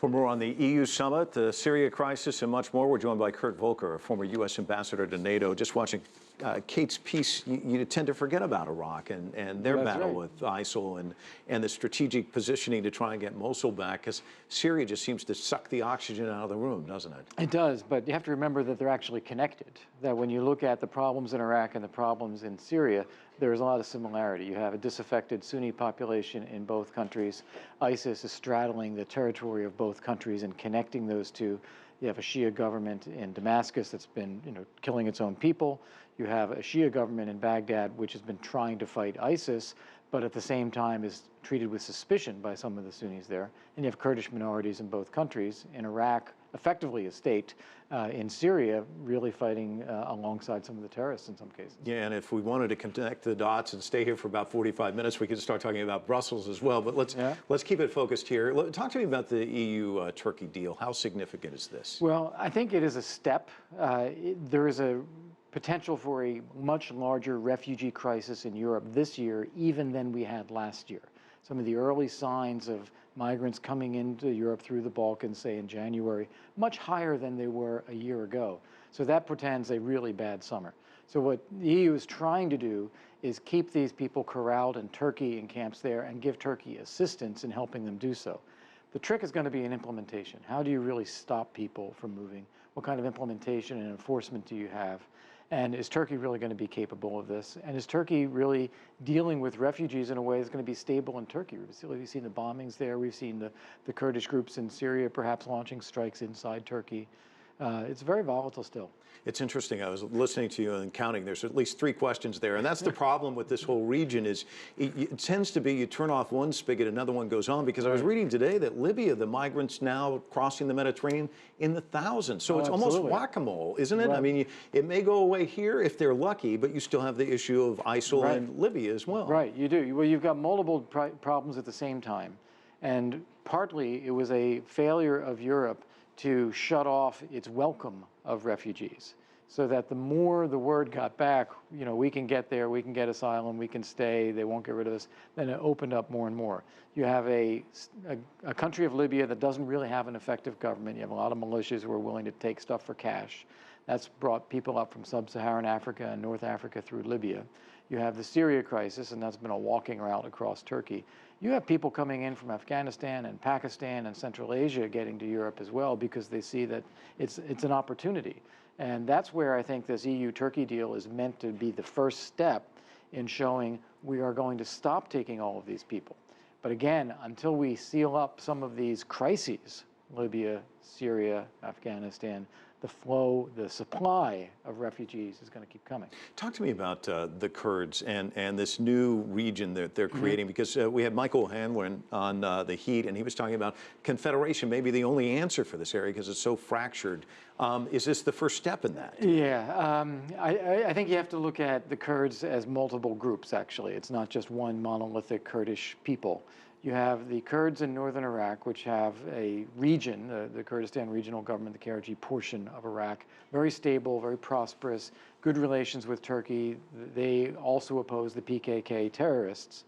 For more on the EU summit, the Syria crisis, and much more, we're joined by Kurt Volker, a former U.S. ambassador to NATO. Just watching Kate's piece, you tend to forget about Iraq and their battle with ISIL and the strategic positioning to try and get Mosul back, because Syria just seems to suck the oxygen out of the room, doesn't it? It does, but you have to remember that they're actually connected, that when you look at the problems in Iraq and the problems in Syria, there's a lot of similarity. You have a disaffected Sunni population in both countries. ISIS is straddling the territory of both countries and connecting those two. You have a Shia government in Damascus that's been, killing its own people. You have a Shia government in Baghdad which has been trying to fight ISIS, but at the same time is treated with suspicion by some of the Sunnis there. And you have Kurdish minorities in both countries. In Iraq, effectively a state. In Syria, really fighting alongside some of the terrorists in some cases. Yeah, and if we wanted to connect the dots and stay here for about 45 minutes, we could start talking about Brussels as well. But let's keep it focused here. Talk to me about the EU-Turkey deal. How significant is this? Well, I think it is a step. There is a potential for a much larger refugee crisis in Europe this year, even than we had last year. Some of the early signs of migrants coming into Europe through the Balkans, say in January, much higher than they were a year ago. So that portends a really bad summer. So what the EU is trying to do is keep these people corralled in Turkey, in camps there, and give Turkey assistance in helping them do so. The trick is going to be in implementation. How do you really stop people from moving? What kind of implementation and enforcement do you have? And is Turkey really going to be capable of this? And is Turkey really dealing with refugees in a way that's going to be stable in Turkey? We've seen the bombings there. We've seen the Kurdish groups in Syria perhaps launching strikes inside Turkey. It's very volatile still. It's interesting. I was listening to you and counting. There's at least 3 questions there. And that's the problem with this whole region is it tends to be you turn off one spigot, another one goes on. Because I was reading today that Libya, the migrants now crossing the Mediterranean in the thousands. So it's almost whack-a-mole, isn't it? Right. I mean, it may go away here if they're lucky, but you still have the issue of ISIL and Libya as well. Right, you do. Well, you've got multiple problems at the same time. And partly it was a failure of Europe to shut off its welcome of refugees, so that the more the word got back, we can get there, we can get asylum, we can stay, they won't get rid of us, then it opened up more and more. You have a country of Libya that doesn't really have an effective government. You have a lot of militias who are willing to take stuff for cash. That's brought people up from sub-Saharan Africa and North Africa through Libya. You have the Syria crisis, and that's been a walking route across Turkey. You have people coming in from Afghanistan and Pakistan and Central Asia getting to Europe as well because they see that it's an opportunity. And that's where I think this EU-Turkey deal is meant to be the first step in showing we are going to stop taking all of these people. But again, until we seal up some of these crises, Libya, Syria, Afghanistan, the flow, the supply of refugees is going to keep coming. Talk to me about the Kurds and this new region that they're creating, because we had Michael Hanlon on The Heat, and he was talking about confederation may be the only answer for this area because it's so fractured. Is this the first step in that? Yeah, I think you have to look at the Kurds as multiple groups, actually. It's not just one monolithic Kurdish people. You have the Kurds in northern Iraq, which have a region, the Kurdistan Regional Government, the KRG portion of Iraq, very stable, very prosperous, good relations with Turkey. They also oppose the PKK terrorists.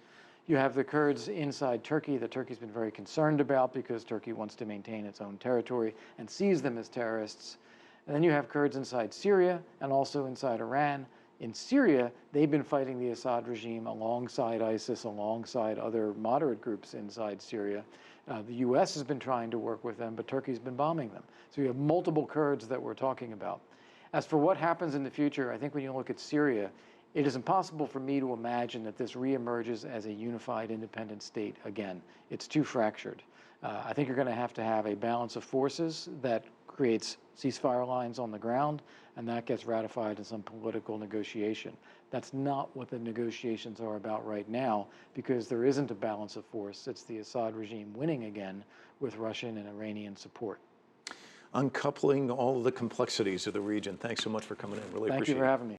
You have the Kurds inside Turkey that Turkey's been very concerned about because Turkey wants to maintain its own territory and sees them as terrorists. And then you have Kurds inside Syria and also inside Iran. In Syria, they've been fighting the Assad regime alongside ISIS, alongside other moderate groups inside Syria. The U.S. has been trying to work with them, but Turkey's been bombing them. So you have multiple Kurds that we're talking about. As for what happens in the future, I think when you look at Syria, it is impossible for me to imagine that this reemerges as a unified independent state again. It's too fractured. I think you're going to have a balance of forces that creates ceasefire lines on the ground, and that gets ratified in some political negotiation. That's not what the negotiations are about right now, because there isn't a balance of force. It's the Assad regime winning again with Russian and Iranian support. Uncoupling all of the complexities of the region. Thanks so much for coming in. Really appreciate it. Thank you for having me.